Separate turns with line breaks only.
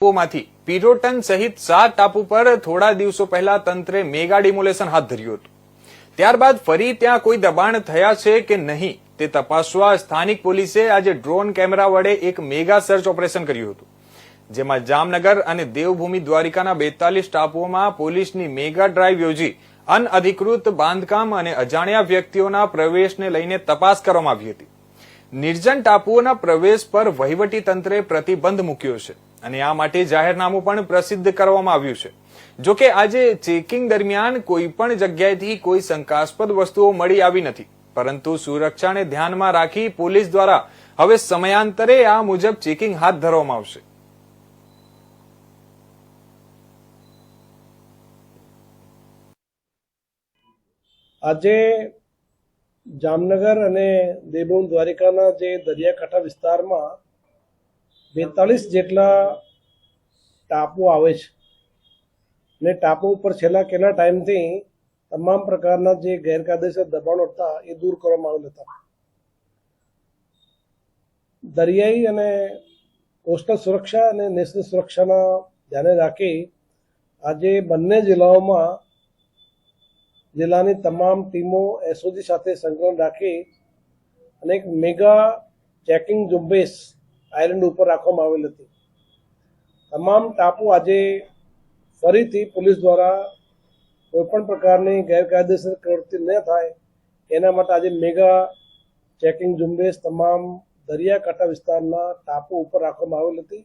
માંથી પિરોટન સહિત 7 ટાપુ પર થોડા દિવસો પહેલા તંત્રે મેગા ડિમોલેશન હાથ ધર્યું હતું। ત્યારબાદ ફરી ત્યાં કોઈ દબાણ થયા છે કે નહીં તે તપાસવા સ્થાનિક પોલીસે આજે ડ્રોન કેમેરા વડે એક મેગા સર્ચ ઓપરેશન કર્યું હતું, જેમાં જામનગર અને દેવભૂમિ દ્વારિકાના 42 ટાપુઓમાં પોલીસની મેગા ડ્રાઈવ યોજી અનઅધિકૃત બાંધકામ અને અજાણ્યા વ્યક્તિઓના પ્રવેશને લઈને તપાસ કરવામાં આવી હતી। નિર્જન ટાપુઓના પ્રવેશ પર વહીવટી તંત્રે પ્રતિબંધ મૂક્યો છે અને આ માટે જાહેરનામું પણ પ્રસિદ્ધ કરવામાં આવ્યું છે। જો કે આજે ચેકિંગ દરમિયાન કોઈ પણ જગ્યાએથી કોઈ શંકાસ્પદ વસ્તુઓ મળી આવી નથી, પરંતુ સુરક્ષાને ધ્યાનમાં રાખી પોલીસ દ્વારા હવે સમયાંતરે આ મુજબ ચેકિંગ હાથ ધરવામાં આવશે।
આજે જામનગર અને દેવભૂમિ દ્વારિકાના જે દરિયાકાંઠા વિસ્તારમાં 42 જેટલા ટાપુ આવે છે ને ટાપુ ઉપર છેલ્લા કેટલા ટાઈમથી તમામ પ્રકારના જે ગેરકાયદેસર દબાણો હતા એ દૂર કરવામાં આવેલા હતા। દરિયાઈ અને કોસ્ટલ સુરક્ષા અને નેશનલ સુરક્ષાના ધ્યાને રાખી આજે બંને જિલ્લાઓમાં જિલ્લાની તમામ ટીમો એસઓજી સાથે સંકલન રાખી અને એક મેગા ચેકિંગ ઝુંબેશ આઇલેન્ડ ઉપર રાખવામાં આવેલ હતી। તમામ ટાપુ આજે ફરીથી પોલીસ દ્વારા કોઈપણ પ્રકારની ગેરકાયદેસર પ્રવૃત્તિ ન થાય એના માટે આજે મેગા ચેકિંગ ઝુંબેશ તમામ દરિયાકાંઠા વિસ્તારના ટાપુ ઉપર રાખવામાં આવેલ હતી।